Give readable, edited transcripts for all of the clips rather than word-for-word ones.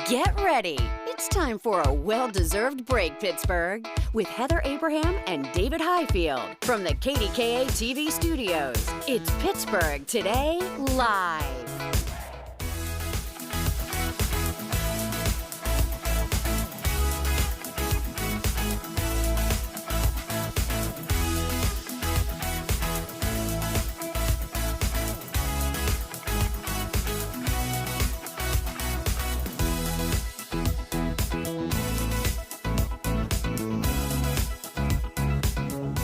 Get ready. It's time for a well-deserved break, Pittsburgh, with Heather Abraham and David Highfield from the KDKA TV studios. It's Pittsburgh Today Live.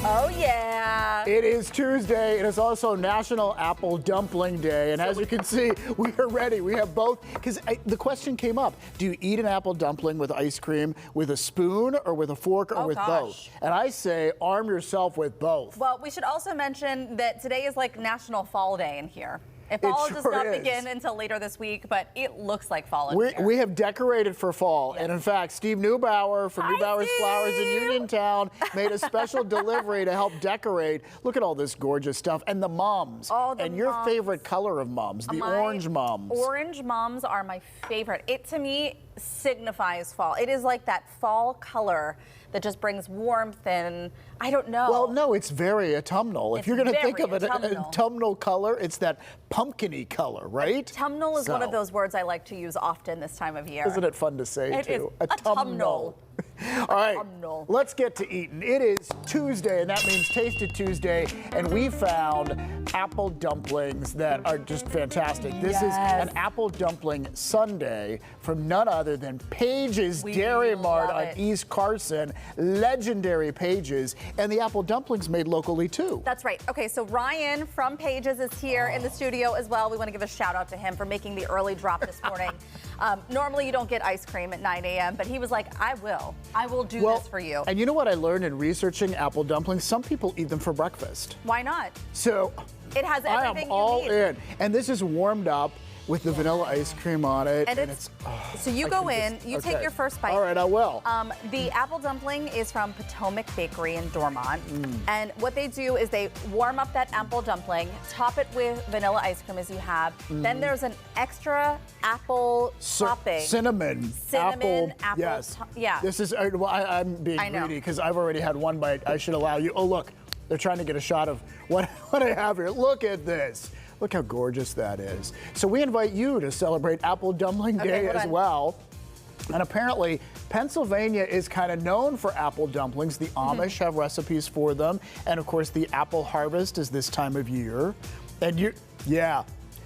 Oh, yeah. It is Tuesday. It is also National Apple Dumpling Day. And as you can see, we are ready. We have both. Because the question came up, do you eat an apple dumpling with ice cream with a spoon or with a fork or with both? And I say arm yourself with both. Well, we should also mention that today is like National Fall Day in here. Fall does not begin until later this week, but it looks like fall in here. We have decorated for fall. Yes. And in fact, Steve Neubauer from Neubauer's Flowers in Uniontown made a special delivery to help decorate. Look at all this gorgeous stuff. And the mums. And your favorite color of mums, the orange mums. Orange mums are my favorite. It, to me, signifies fall. It is like that fall color that just brings warmth and I don't know. Well, no, it's very autumnal. If you're going to think of it, an autumnal color, it's that pumpkin-y color, right? Autumnal is one of those words I like to use often this time of year. Isn't it fun to say, too? Autumnal. All right, let's get to eating. It is Tuesday, and that means Taste It Tuesday, and we found apple dumplings that are just fantastic. This is an apple dumpling sundae from none other than Paige's Dairy Mart on East Carson. Legendary Paige's, and the apple dumplings made locally, too. That's right. Okay, so Ryan from Paige's is here in the studio as well. We want to give a shout out to him for making the early drop this morning. Normally you don't get ice cream at 9 a.m., but he was like, I will do this for you. And you know what I learned in researching apple dumplings? Some people eat them for breakfast. Why not? So it has everything you need. I am all in. And this is warmed up with the vanilla ice cream on it. And it's so you go in, you take your first bite. All right, I will. The apple dumpling is from Potomac Bakery in Dormont. And what they do is they warm up that apple dumpling, top it with vanilla ice cream as you have. Then there's an extra apple topping. Cinnamon apple. Yes. This is, I'm being greedy because I've already had one bite. I should allow you. Oh, look, they're trying to get a shot of what I have here. Look at this. Look how gorgeous that is. So we invite you to celebrate Apple Dumpling Day as well. And apparently, Pennsylvania is kind of known for apple dumplings. The Amish have recipes for them. And of course, the apple harvest is this time of year. And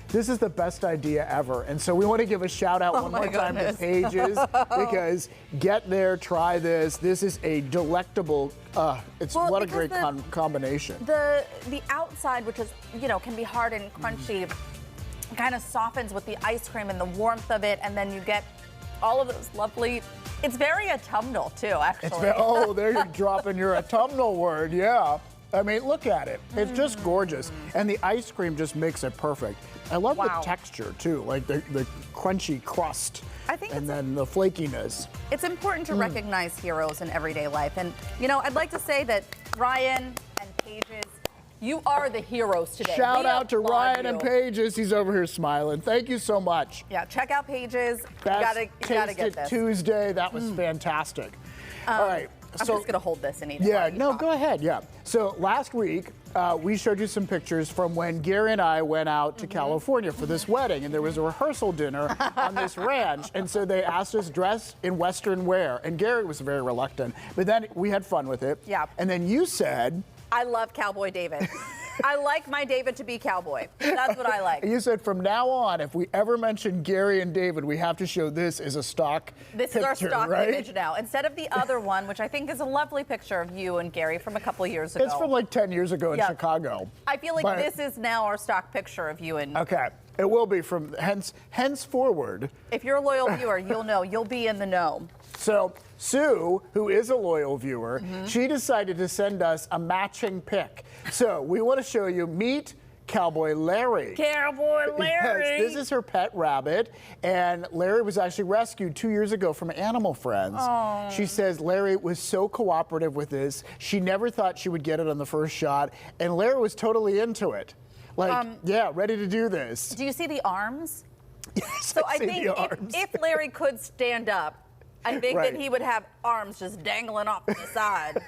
this is the best idea ever. And so we want to give a shout out one more time to Paige's because get there, try this. This is a delectable, what a great combination. The outside, which is, can be hard and crunchy, kind of softens with the ice cream and the warmth of it. And then you get all of those lovely, it's very autumnal too, actually. There you're dropping your autumnal word, yeah. I mean, look at it. It's just gorgeous. And the ice cream just makes it perfect. I love the texture, too, like the crunchy crust. And then the flakiness. It's important to recognize heroes in everyday life. And, I'd like to say that Ryan and Paige's, you are the heroes today. Shout out to Ryan and Paige's. He's over here smiling. Thank you so much. Yeah, check out Paige's. You gotta get this. Tuesday. That was fantastic. All right. I'm just going to hold this and eat it. Yeah, no, go ahead, So last week, we showed you some pictures from when Gary and I went out to California for this wedding, and there was a rehearsal dinner on this ranch, and so they asked us dress in Western wear, and Gary was very reluctant, but then we had fun with it. Yeah. And then you said... I love Cowboy David. I like my David to be Cowboy. That's what I like. You said from now on, if we ever mention Gary and David, we have to show this as a stock This is our stock image now. Instead of the other one, which I think is a lovely picture of you and Gary from a couple years ago. It's from like 10 years ago in Chicago. I feel like this is now our stock picture of you and... Okay. It will be from henceforward. If you're a loyal viewer, you'll know. You'll be in the know. So Sue, who is a loyal viewer, she decided to send us a matching pic. So we want to show you, meet Cowboy Larry. Cowboy Larry! Yes, this is her pet rabbit, and Larry was actually rescued 2 years ago from Animal Friends. Aww. She says Larry was so cooperative with this. She never thought she would get it on the first shot, and Larry was totally into it. Like, yeah, ready to do this. Do you see the arms? Yes, So I think if Larry could stand up, I think that he would have arms just dangling off to the side.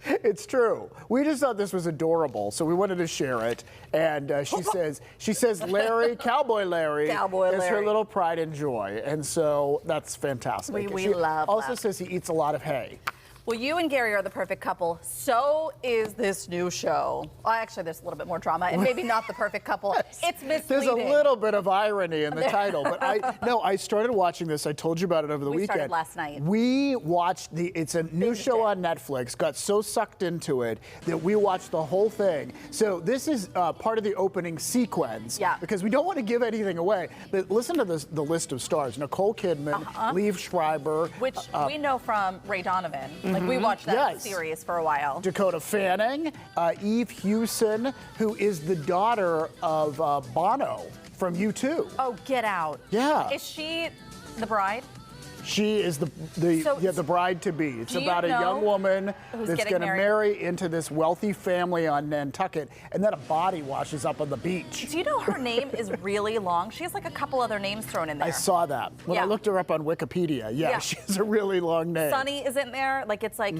It's true. We just thought this was adorable, so we wanted to share it. And she says, Larry, Cowboy Larry, is her little pride and joy, and so that's fantastic. We love. Also says he eats a lot of hay. Well, you and Gary are the perfect couple. So is this new show. Well, actually, there's a little bit more drama, and maybe not the perfect couple. It's misleading. There's a little bit of irony in the title, but I started watching this. I told you about it over the weekend. We started last night. We watched it's a new show on Netflix. Got so sucked into it that we watched the whole thing. So this is part of the opening sequence. Yeah. Because we don't want to give anything away. But listen to the list of stars: Nicole Kidman, Liev Schreiber, which we know from Ray Donovan. Like we watched that series for a while. Dakota Fanning, Eve Hewson, who is the daughter of Bono from U2. Oh, get out! Yeah. Is she the bride? She is the bride to be. It's about a young woman that's going to marry into this wealthy family on Nantucket, and then a body washes up on the beach. Do you know her name is really long? She has like a couple other names thrown in there. I saw that when I looked her up on Wikipedia. Yeah, she has a really long name. Sunny is in there. Like it's like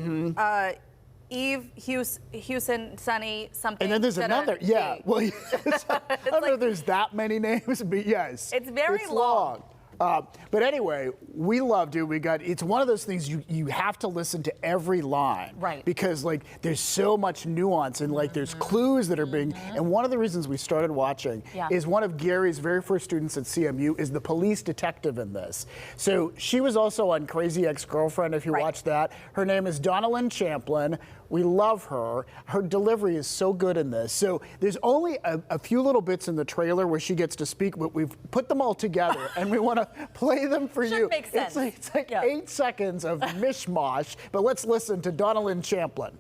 Eve, Hewson, Sunny, something. And then there's another. Yeah. Well, I don't know if there's that many names, but yes. It's very long. But anyway, we loved it. It's one of those things you have to listen to every line. Right. Because like there's so much nuance and like there's clues that are being, and one of the reasons we started watching is one of Gary's very first students at CMU is the police detective in this. So she was also on Crazy Ex-Girlfriend, if you watch that. Her name is Donalyn Champlin. We love her. Her delivery is so good in this. So there's only a few little bits in the trailer where she gets to speak, but we've put them all together and we want to play them for you. Make sense. It's like 8 seconds of mishmash, but let's listen to Donalyn Champlin.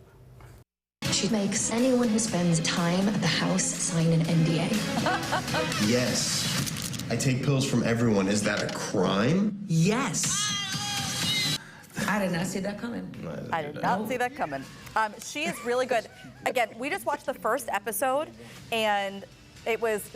She makes anyone who spends time at the house sign an NDA. Yes. I take pills from everyone. Is that a crime? Yes. I did not see that coming. I did not see that coming. She is really good. Again, we just watched the first episode, and it was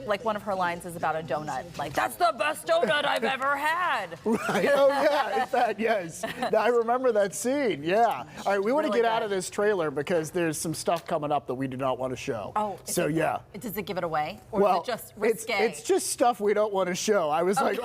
like one of her lines is about a donut. Like, that's the best donut I've ever had. Right. Oh, yeah. In fact, yes. I remember that scene. Yeah. All right. We want to get out of this trailer because there's some stuff coming up that we do not want to show. Oh. So, yeah. Does it give it away? Or is it just risque? It's just stuff we don't want to show. I was like,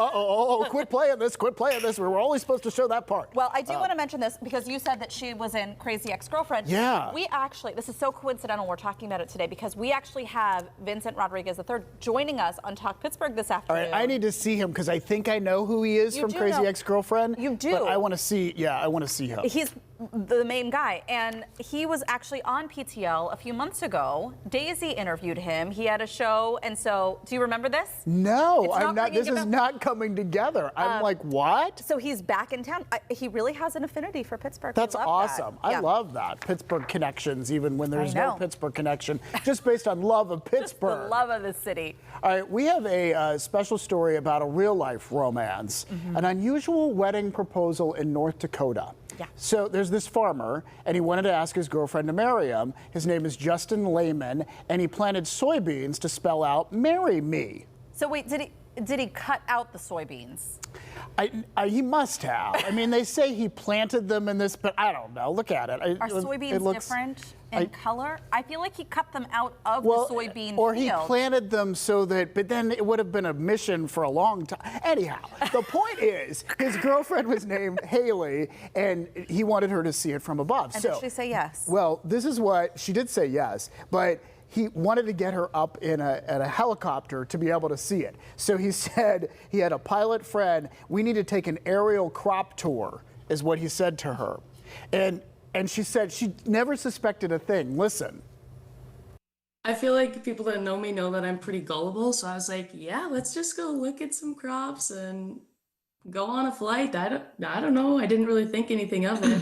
quit playing this. Quit playing this. We were only supposed to show that part. Well, I do want to mention this because you said that she was in Crazy Ex-Girlfriend. Yeah. We actually, this is so coincidental we're talking about it today because we actually have Vincent Rodriguez III joining us on Talk Pittsburgh this afternoon. All right, I need to see him because I think I know who he is from Crazy Ex-Girlfriend. You do. But I want to see, I want to see him. He's the main guy, and he was actually on PTL a few months ago. Daisy interviewed him. He had a show, and so, do you remember this? No, I'm not. This is not coming together. I'm like, what? So he's back in town. He really has an affinity for Pittsburgh. That's awesome. I love that. Pittsburgh connections, even when there's no Pittsburgh connection, just based on love of Pittsburgh. Just the love of the city. All right, we have a special story about a real-life romance, an unusual wedding proposal in North Dakota. Yeah. So there's this farmer, and he wanted to ask his girlfriend to marry him. His name is Justin Lehman, and he planted soybeans to spell out "Marry Me." So wait, did he cut out the soybeans? He must have. I mean, they say he planted them in this, but I don't know. Look at it. Are soybeans different in color? I feel like he cut them out of the soybean or field. He planted them so that, but then it would have been a mission for a long time. Anyhow, the point is, his girlfriend was named Haley, and he wanted her to see it from above. And did she say yes? Well, this is what, she did say yes, but he wanted to get her up in a helicopter to be able to see it. So he said he had a pilot friend, we need to take an aerial crop tour, is what he said to her. And she said she never suspected a thing. Listen. I feel like people that know me know that I'm pretty gullible, so I was like, yeah, let's just go look at some crops and go on a flight. I don't know. I didn't really think anything of it.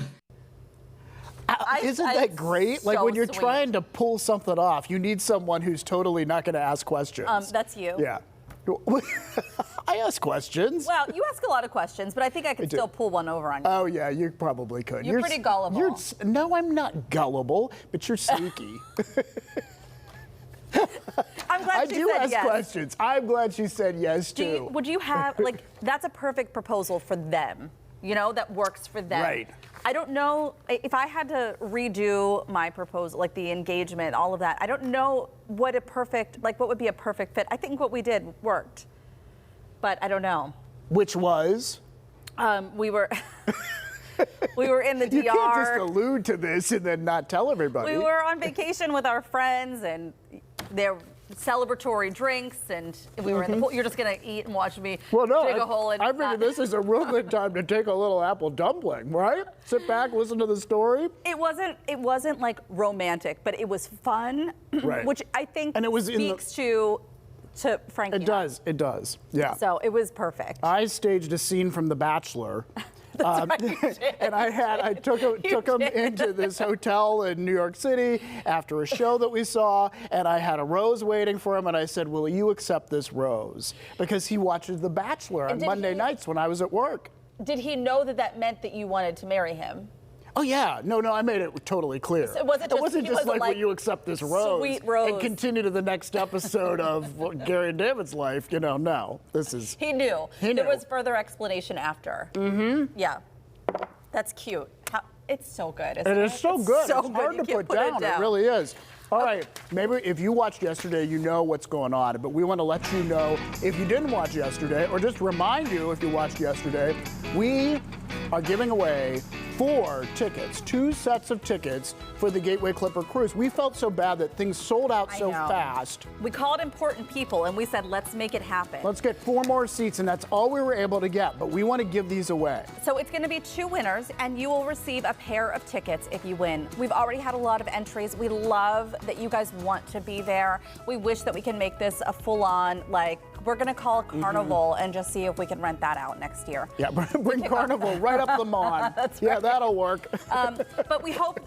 Isn't that great? Like when you're trying to pull something off, you need someone who's totally not going to ask questions. That's you. Yeah. I ask questions. Well, you ask a lot of questions, but I think I could still pull one over on you. Oh, yeah, you probably could. You're pretty gullible. No, I'm not gullible, but you're sneaky. I'm I'm glad I she do said ask yes. questions. I'm glad she said yes, too. Would you have, like, that's a perfect proposal for them, you know, that works for them. Right. I don't know if I had to redo my proposal, like the engagement, all of that. I don't know what would be a perfect fit. I think what we did worked, but I don't know. Which was? We were in the DR. You can't just allude to this and then not tell everybody. We were on vacation with our friends, and there celebratory drinks, and we were in the pool. You're just gonna eat and watch me dig a hole. I figured this is a real good time to take a little apple dumpling, right? Sit back, listen to the story. It wasn't like romantic, but it was fun, Right. which I think And it was speaks to Frankie. It does, yeah. So it was perfect. I staged a scene from The Bachelor. And I took him into this hotel in New York City after a show that we saw, and I had a rose waiting for him, and I said, will you accept this rose? Because he watches The Bachelor on Monday nights when I was at work. Did he know that meant that you wanted to marry him? Oh, yeah. No, I made it totally clear. So it wasn't just like, will you accept this rose? Sweet rose. And continue to the next episode of Gary and David's life. You know, no. This is... He knew. He knew. There was further explanation after. Mm-hmm. Yeah. That's cute. It's so good, isn't it? It is so good. So it's hard good. to put down. It really is. All right, maybe if you watched yesterday, you know what's going on, but we want to let you know if you didn't watch yesterday, or just remind you if you watched yesterday, we are giving away 4 tickets, 2 sets of tickets for the Gateway Clipper Cruise. We felt so bad that things sold out so fast. We called important people and we said, let's make it happen. Let's get 4 more seats, and that's all we were able to get, but we want to give these away. So it's going to be 2 winners, and you will receive a pair of tickets if you win. We've already had a lot of entries. We love that you guys want to be there. We wish that we can make this a full-on, like, we're going to call Carnival and just see if we can rent that out next year. Yeah, bring Carnival right up the lawn. That's yeah, right. that'll work. But we hope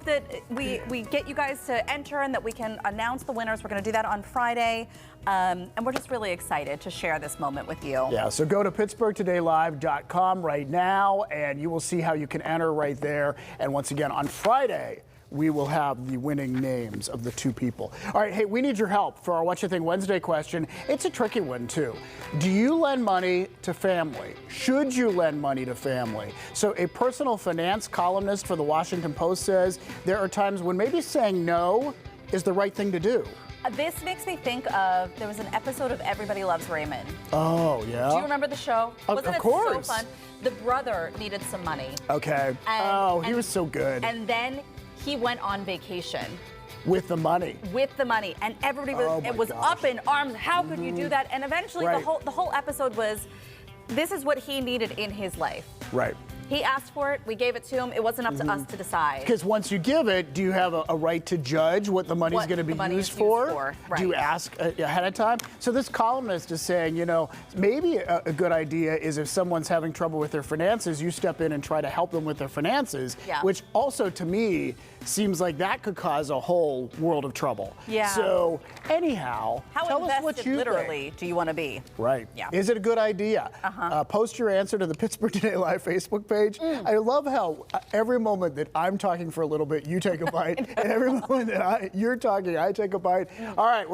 that we get you guys to enter and that we can announce the winners. We're going to do that on Friday. And we're just really excited to share this moment with you. Yeah, so go to PittsburghTodayLive.com right now, and you will see how you can enter right there. And once again, on Friday, we will have the winning names of the 2 people. All right, hey, we need your help for our What You Think Wednesday question. It's a tricky one, too. Do you lend money to family? Should you lend money to family? So a personal finance columnist for the Washington Post says there are times when maybe saying no is the right thing to do. This makes me think of, there was an episode of Everybody Loves Raymond. Oh, yeah? Do you remember the show? Wasn't of it course. so fun? The brother needed some money. Okay. He was so good. And then he went on vacation. With the money. With the money. And everybody was up in arms. How could you do that? And eventually the whole episode was, this is what he needed in his life. Right. He asked for it, we gave it to him. It wasn't up to us to decide. Because once you give it, do you have a right to judge what the money's going to be used for? Right. Do you ask ahead of time? So this columnist is saying, you know, maybe a good idea is if someone's having trouble with their finances, you step in and try to help them with their finances, which also to me seems like that could cause a whole world of trouble. Yeah. So anyhow, tell us what you literally think. do you want to be? Right. Yeah. Is it a good idea? Post your answer to the Pittsburgh Today Live Facebook page. I love how every moment that I'm talking for a little bit, you take a bite, and every moment that you're talking, I take a bite. All right.